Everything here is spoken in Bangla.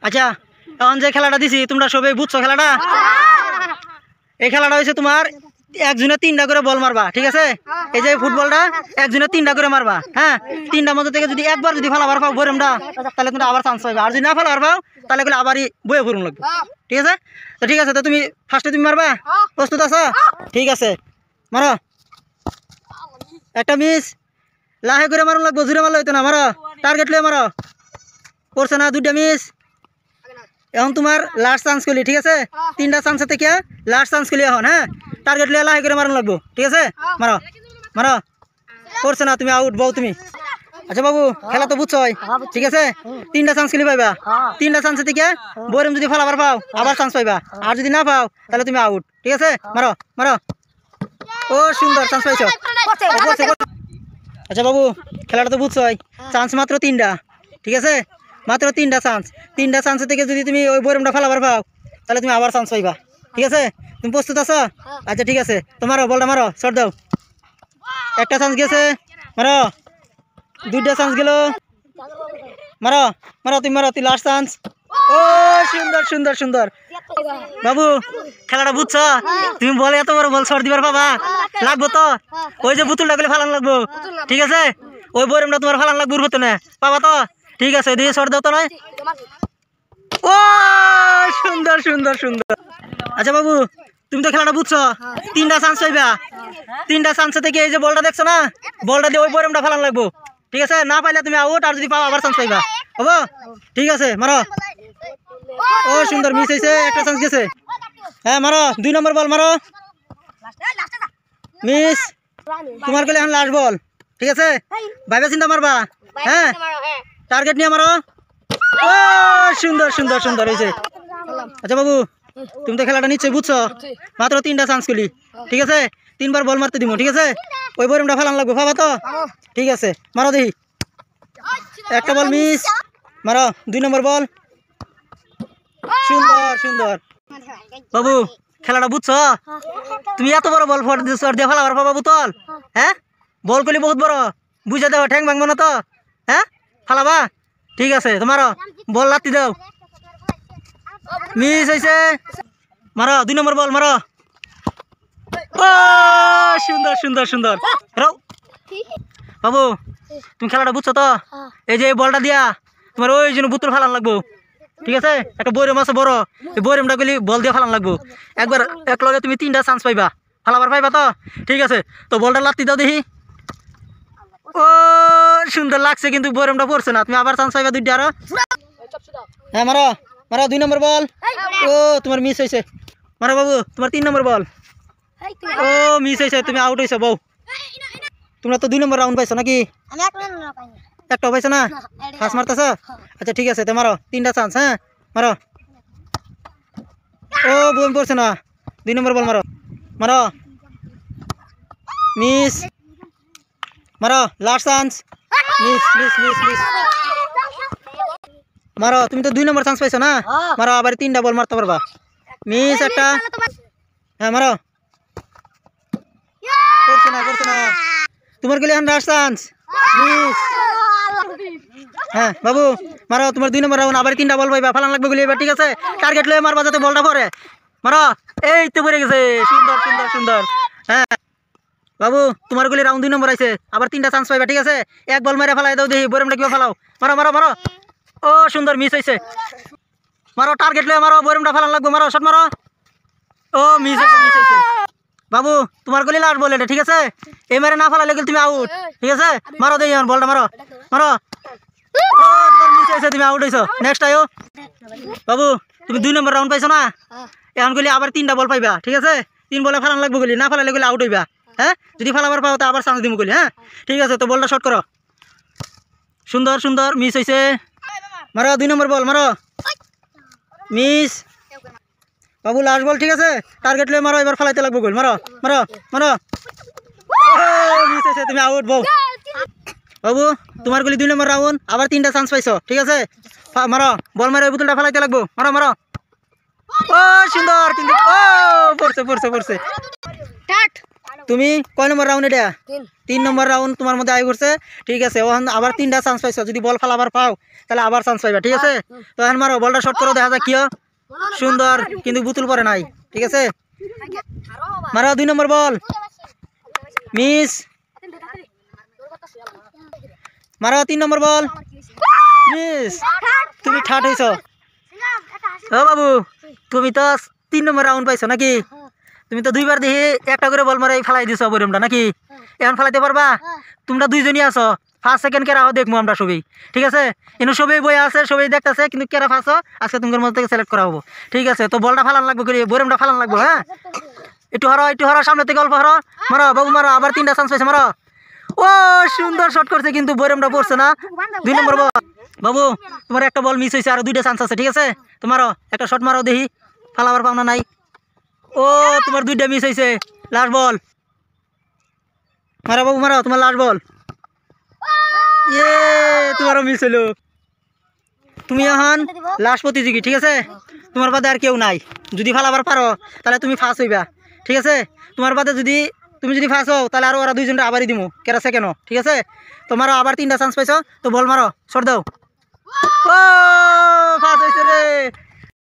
আচ্ছা এখন যে খেলাটা দিছি তোমরা সবাই বুঝছো খেলাটা? এই খেলাটা হয়েছে তোমার একজনে 3টা করে বল মারবা, ঠিক আছে? এই যে ফুটবলটা একজনে 3টা করে মারবা, হ্যাঁ? 3টার মধ্যে থেকে যদি একবার যদি ফালাবার পাও বইরমটা, তাহলে তোমরা আবার চান্স পাইবা। আর যদি না ফালাবার পাও তাহলে গুলো আবারই বয়ে ফুরুন লাগবে, ঠিক আছে? তো ঠিক আছে, তো তুমি ফার্স্টে তুমি মারবা, প্রস্তুত আছো? ঠিক আছে, মারো। একটা মিস, লাহে করে মারুন লাগবো, জোরে মারলে হইতো না। মারো, টার্গেট লয়ে মারো। করছে না, 2টা মিস। এখন তোমার লাস্ট চান্স করলি, ঠিক আছে? 3টা চান্সের থেকে লাস্ট চান্স করলি এখন, হ্যাঁ? টার্গেট লিয়ে লাহে করে মারুন লাগবো, ঠিক আছে? মারো মারো। করছে না, তুমি আউট বউ তুমি। আচ্ছা বাবু, খেলা তো বুঝছো, ঠিক আছে? 3টা চান্স খেলি পাইবা। 3টা চান্সের থেকে বইরম যদি ফালাবার পাও আবার চান্স পাইবা, আর যদি না পাও তাহলে তুমি আউট, ঠিক আছে? মারো মারো। ও সুন্দর, চান্স পাইছো। আচ্ছা বাবু, খেলাটা তো বুঝছো, চান্স মাত্র 3টা, ঠিক আছে? মাত্র 3টা চান্স। 3টা চান্সের থেকে যদি তুমি ওই বইরমটা ফালাবার পাও তাহলে তুমি আবার চান্স পাইবা, ঠিক আছে? তুমি প্রস্তুত আছো? আচ্ছা ঠিক আছে, তো মারো, বলটা মারো, শর্ট দাও। একটা চান্স গেছে, মারো। 2টা চান্স গেল, মারো মারো, তুমি মারো, তুই লাস্ট চান্স। ও সুন্দর সুন্দর সুন্দর। বাবু, খেলাটা বুঝছো? তুমি বলে এত বড় বল শর্ট দিবার পাবা লাগবো তো? ওই যে বুতুলটা গুলো ফালান লাগবো, ঠিক আছে? ওই বইরমটা তোমার ফালান লাগবো, হতো না পাবা তো? ঠিক আছে, দিয়ে শর্ট দাও তো নয়। ও সুন্দর সুন্দর সুন্দর। আচ্ছা বাবু, তুমি তো খেলাটা বুঝছো, 3টা চান্স পাইবা। 3টা চান্স থেকে এই যে বলটা দেখছো না, বলটা দিয়ে ওই বইরমটা ফালান লাগবো, ঠিক আছে? না পাইলে তুমি আউট, আর যদি পাও আবার চান্স পাইবা, হবো? ঠিক আছে, মারো। ও সুন্দর, মিস হয়েছে, একটা চান্স গেছে। হ্যাঁ মারো, 2 নম্বর বল মারো। মিস। তোমার গেলে এখন লাস্ট বল, ঠিক আছে? ভাইবা চিন্তা মারবা, হ্যাঁ? টার্গেট নিয়ে মারো। ও সুন্দর সুন্দর সুন্দর হয়েছে। আচ্ছা বাবু, তুমি তো খেলাটা নিশ্চয়ই বুঝছো, মাত্র 3টা চান্স করলি, ঠিক আছে? 3বার বল মারতে দিব, ঠিক আছে? ওই বইরমটা ফালান লাগবো, পাবা তো? ঠিক আছে, মারো দেখি। একটা বল মিস, মারো। 2 নম্বর বল, সুন্দর সুন্দর। বাবু, খেলাটা বুঝছো? তুমি এত বড় বল দিয়ে ফালাবার পাবা বুতল, হ্যাঁ? বল করলি বহুত বড়, বুঝে দাও, ঠ্যাং ভাঙবো না তো, হ্যাঁ? ফালাবা, ঠিক আছে? তোমার বল লাত্তি দাও। মিস হয়েছে, মারো। 2 নম্বর বল মারো। ও সুন্দর সুন্দর সুন্দর। বাবু, তুমি খেলাটা বুঝছো তো? এই যে বলটা দিয়া তোমার ওই জন্য বুতুল ফালান লাগবো, ঠিক আছে? একটা বইরম আছে বড়, এই বইরমটা গেলি বল দিয়ে ফালান লাগবো। একবার এক লগে তুমি 3টা চান্স পাইবা, ফালাবার পাইবা তো? ঠিক আছে, তো বলটা লাত্তি দাও দেখি। ও সুন্দর লাগছে, কিন্তু বইরমটা পড়ছে না, তুমি আবার চান্স পাইবা 2টা আরো। হ্যাঁ মারো মারো। 2 নম্বর বল। ও তোমার মিস হয়েছে, মারো বাবু, তোমার 3 নম্বর বল। ও মিস হয়েছে, তুমি আউট হয়েছো বউ। তোমরা তো 2 নম্বর রাউন্ড পাইছো নাকি? একটা পাইছো না, ফার্স্ট মারতেছ? আচ্ছা ঠিক আছে, তো মারো, 3টা চান্স, হ্যাঁ? মারো। ও বোম পড়ছে না, 2 নম্বর বল মারো। মারো, মিস। মারো, last chance. Miss miss miss miss. মারো, তুমি তো 2 নম্বর চান্স পাইছো না, মারো, আবার 3টা বল মারতে পারবা। মিস একটা, হ্যাঁ মারো। করছে না করছে না, তোমার গেলে এখন লাস্ট চান্স। মিস। হ্যাঁ বাবু, মারো, তোমার 2 নম্বর রাউন্ড, আবার 3টা বল পাইবা, ফালান লাগবে গুলি এবার, ঠিক আছে? টার্গেট লয়ে মারবা যাতে বলটা পড়ে, মারো। এই তো পড়ে গেছে, সুন্দর সুন্দর সুন্দর। হ্যাঁ বাবু, তোমার গুলি রাউন্ড 2 নম্বর আছে, আবার 3টা চান্স পাইবা, ঠিক আছে? এক বল মেরে ফালাই দাও দেখি বইরমটা কিভাবে ফালাও। মারো মারো মারো। ও সুন্দর, মিস হয়েছে, মারো। টার্গেট লয়ে মারো, বইরমটা ফালান লাগবে, মারো, শট মারো। ও মিস হয়েছে, মিস হয়েছে। বাবু, তোমার গলি লাস্ট বল এটা, ঠিক আছে? এই মেরে না ফালালে গেলে তুমি আউট, ঠিক আছে? মারো দেখি এখন বলটা, মারো মারো। ও তোমার মিস হয়েছে, তুমি আউট হয়েছো। নেক্সট আয়ো বাবু, তুমি 2 নম্বর রাউন্ড পাইছো না, এখন গলি আবার 3টা বল পাইবা, ঠিক আছে? 3 বলে ফালান লাগবে গলি, না ফালালে গেলে আউট হইবা, হ্যাঁ? যদি ফালাবার পাও তো আবার চান্স দিব গলি, হ্যাঁ? ঠিক আছে, তো বলটা শর্ট করো। সুন্দর সুন্দর, মিস হয়েছে, মারো। 2 নম্বর বল মারো। মিস। বাবু লাস্ট বল, ঠিক আছে? টার্গেট লয়ে মারো, এবার ফালাইতে লাগবে গোল, মারো মারো মারো। মিস হয়েছে, তুমি আউট বউ। বাবু, তোমার গুলি 2 নম্বর রাউন্ড, আবার 3টা চান্স পাইছো, ঠিক আছে? মারো, বল মারো, ওই বোতলটা ফালাইতে লাগবো, মারো মারো। ও সুন্দর, কিন্তু ও পড়ছে পড়ছে পড়ছে। তুমি কয় নম্বর রাউন্ড এটা? 3 নম্বর রাউন্ড তোমার মধ্যে আয় করছে ঠিক আছে ওখান আবার 3টা চান্স পাইছো যদি বল ফালাবার পাও তাহলে আবার চান্স পাইবা ঠিক আছে তো এখন মারো বলটা শর্ট করো দেখা যাক কি সুন্দর কিন্তু বুতুল পরে নাই ঠিক আছে মারো 2 নম্বর বল মিস মারো 3 নম্বর বল মিস তুমি ঠাট হইছো ও বাবু তুমি তো 3 নম্বর রাউন্ড পাইছো নাকি তুমি তো দুইবার দেখি একটা করে বল মারে ফেলাই দিছো বইরমটা নাকি এখন ফেলাইতে পারবা তোমরা দুইজনই আছো ফার্স্ট সেকেন্ড কেরা দেখবো আমরা সবই ঠিক আছে এনে সবই বই আছে সবই দেখতেছে কিন্তু কেরা ফার্স্ট আজকে তোমাদের মধ্যে থেকে সিলেক্ট করা হবো ঠিক আছে তো বলটা ফালান লাগবে করে বইরমটা ফালান লাগবে হ্যাঁ একটু হরো সামনে থেকে অল্প হরো মারো বাবু মারো আবার 3টা চান্স পাইছে মারো ও সুন্দর শট করছে কিন্তু বইরমটা পড়ছে না 2 নম্বর বল বাবু তোমার একটা বল মিস হয়েছে আর 2টা চান্স আছে ঠিক আছে তোমারও একটা শট মারো দেখি ফালাবার পাওনা নাই ও তোমার 2টা মিস হয়েছে লাস্ট বল মারো বাবু মারো তোমার লাস্ট বল তোমারও মিস হলো তুমি এখন লাস্ট প্রতিযোগী ঠিক আছে তোমার বাদে আর কেউ নাই যদি ফালাবার পারো তাহলে তুমি ফার্স্ট হইবা ঠিক আছে তোমার বাদে যদি তুমি যদি ফার্স্ট হও তাহলে আরো ওরা দুইজনটা আবারই দিমু কেরা সেকেন্ড ঠিক আছে তোমারও আবার 3টা চান্স পাইছো তো বল মারো শর্ট দাও ও ফার্স্ট হয়েছে রে